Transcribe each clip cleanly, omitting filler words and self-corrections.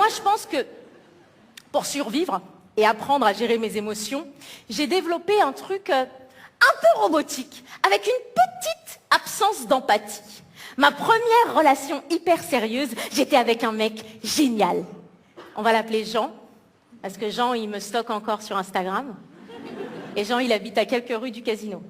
moi, je pense que pour survivre et apprendre à gérer mes émotions, j'ai développé un truc un peu robotique, avec une petite absence d'empathie. Ma première relation hyper sérieuse, j'étais avec un mec génial. On va l'appeler Jean, parce que Jean, il me stocke encore sur Instagram. Et Jean, il habite à quelques rues du casino.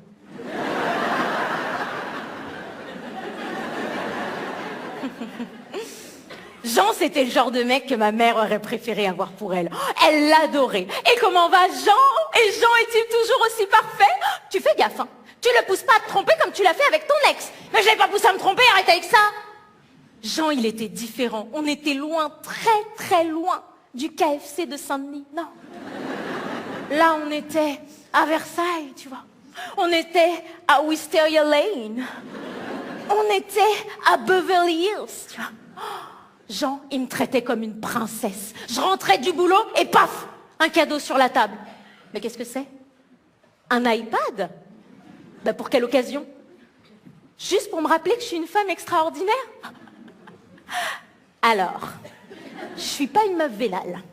Jean, c'était le genre de mec que ma mère aurait préféré avoir pour elle. Elle l'adorait. Et comment va Jean? Et Jean est-il toujours aussi parfait? Tu fais gaffe, hein. Tu le pousses pas à te tromper comme tu l'as fait avec ton ex. Mais je l'ai pas poussé à me tromper, arrête avec ça. Jean, il était différent. On était loin, très très loin du KFC de Saint-Denis. Non. Là, on était à Versailles, tu vois. On était à Wisteria Lane. On était à Beverly Hills, tu vois. Jean, il me traitait comme une princesse. Je rentrais du boulot et paf, un cadeau sur la table. Mais qu'est-ce que c'est? Un iPad? Ben pour quelle occasion? Juste pour me rappeler que je suis une femme extraordinaire? Alors, je suis pas une meuf vénale.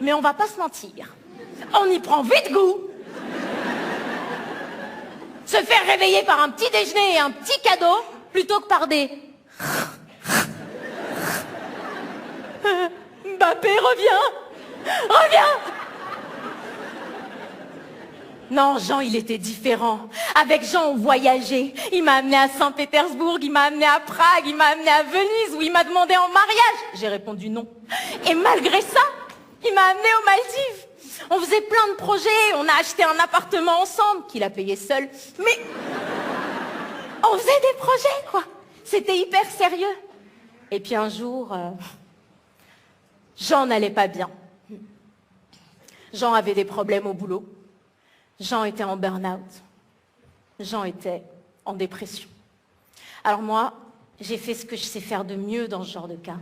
Mais on va pas se mentir. On y prend vite goût. Se faire réveiller par un petit déjeuner et un petit cadeau, plutôt que par des... Mbappé, reviens! Non, Jean, il était différent. Avec Jean, on voyageait. Il m'a amené à Saint-Pétersbourg, il m'a amené à Prague, il m'a amené à Venise, où il m'a demandé en mariage. J'ai répondu non. Et malgré ça, il m'a amené aux Maldives. On faisait plein de projets, on a acheté un appartement ensemble, qu'il a payé seul. Mais on faisait des projets, quoi. C'était hyper sérieux. Et puis un jour, Jean n'allait pas bien. Jean avait des problèmes au boulot. Jean était en burn-out. Jean était en dépression. Alors moi, j'ai fait ce que je sais faire de mieux dans ce genre de cas.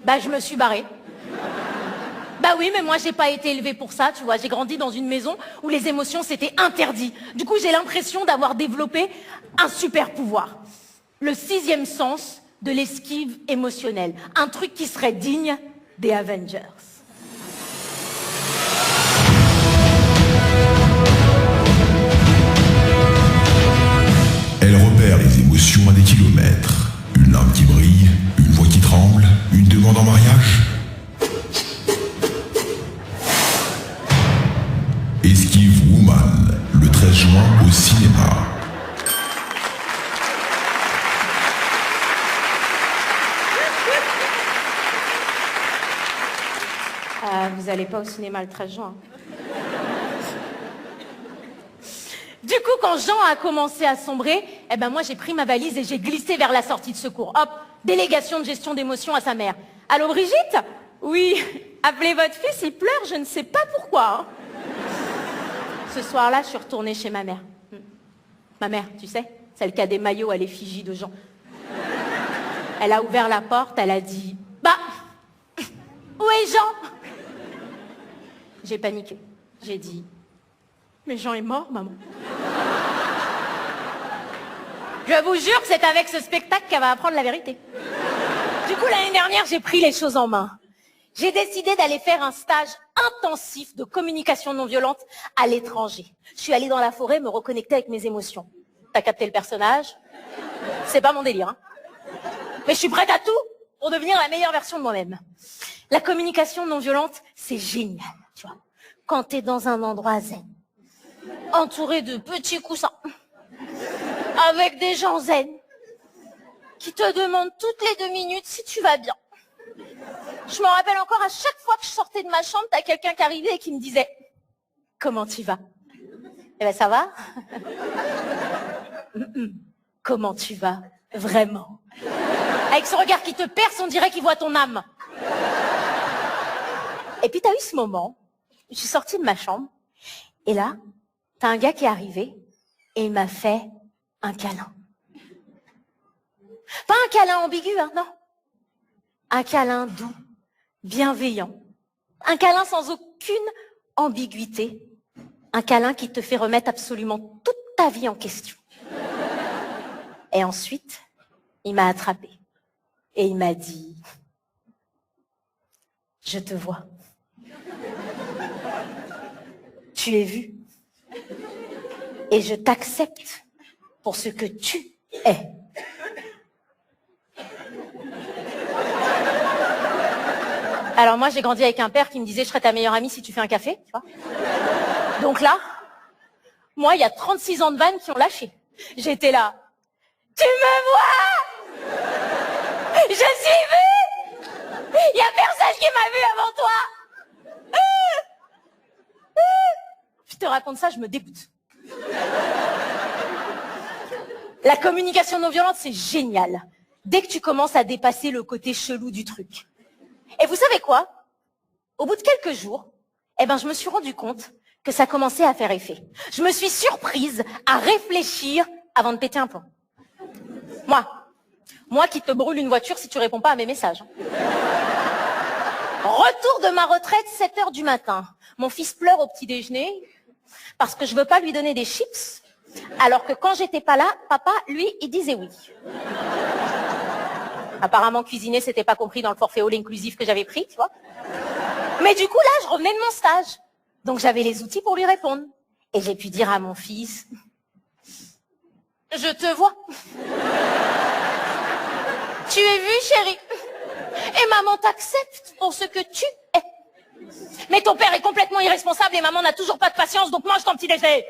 Bah, je me suis barrée. Bah oui, mais moi, j'ai pas été élevée pour ça, tu vois. J'ai grandi dans une maison où les émotions, c'était interdit. Du coup, j'ai l'impression d'avoir développé un super pouvoir. Le 6e sens de l'esquive émotionnelle. Un truc qui serait digne des Avengers. Elle repère les émotions à des kilomètres. Une larme qui brille, une voix qui tremble, une demande en mariage. Esquive Woman, le 13 juin au cinéma. Vous allez pas au cinéma le 13 juin. Du coup, quand Jean a commencé à sombrer, eh ben moi j'ai pris ma valise et j'ai glissé vers la sortie de secours. Hop, délégation de gestion d'émotions à sa mère. Allô Brigitte? Oui, appelez votre fils, il pleure, je ne sais pas pourquoi. Ce soir-là, je suis retournée chez ma mère. Ma mère, tu sais, celle qui a des maillots à l'effigie de Jean. Elle a ouvert la porte, elle a dit « Bah, où est Jean ?» J'ai paniqué. J'ai dit « Mais Jean est mort, maman. » Je vous jure que c'est avec ce spectacle qu'elle va apprendre la vérité. Du coup, l'année dernière, j'ai pris les choses en main. J'ai décidé d'aller faire un stage intensif de communication non violente à l'étranger. Je suis allée dans la forêt me reconnecter avec mes émotions. T'as capté le personnage? C'est pas mon délire, hein. Mais je suis prête à tout pour devenir la meilleure version de moi-même. La communication non violente, c'est génial, tu vois. Quand t'es dans un endroit zen, entouré de petits coussins, avec des gens zen, qui te demandent toutes les 2 minutes si tu vas bien. Je me rappelle encore, à chaque fois que je sortais de ma chambre, t'as quelqu'un qui arrivait et qui me disait « Comment tu vas ?» Eh ben ça va. Comment tu vas vraiment? Avec ce regard qui te perce, on dirait qu'il voit ton âme. Et puis t'as eu ce moment, je suis sortie de ma chambre, et là, t'as un gars qui est arrivé, et il m'a fait un câlin. Pas un câlin ambigu, hein, non. Un câlin doux, bienveillant. Un câlin sans aucune ambiguïté. Un câlin qui te fait remettre absolument toute ta vie en question. Et ensuite, il m'a attrapée. Et il m'a dit Je te vois. Tu es vu. Et je t'accepte pour ce que tu es. Alors moi, j'ai grandi avec un père qui me disait « Je serai ta meilleure amie si tu fais un café », tu vois. Donc là, moi, il y a 36 ans de vannes qui ont lâché. J'étais là. « Tu me vois? Je suis vue! Il n'y a personne qui m'a vue avant toi! Je te raconte ça, je me dégoûte. La communication non violente, c'est génial. Dès que tu commences à dépasser le côté chelou du truc. Et vous savez quoi? Au bout de quelques jours, je me suis rendu compte que ça commençait à faire effet. Je me suis surprise à réfléchir avant de péter un plomb. Moi qui te brûle une voiture si tu réponds pas à mes messages. Retour de ma retraite, 7h du matin. Mon fils pleure au petit déjeuner parce que je veux pas lui donner des chips, alors que quand j'étais pas là, papa, lui, il disait oui. Apparemment, cuisiner, c'était pas compris dans le forfait all inclusif que j'avais pris, tu vois. Mais du coup, là, je revenais de mon stage. Donc, j'avais les outils pour lui répondre. Et j'ai pu dire à mon fils, je te vois. Tu es vu, chérie. Et maman t'accepte pour ce que tu es. Mais ton père est complètement irresponsable et maman n'a toujours pas de patience, donc mange ton petit déjeuner.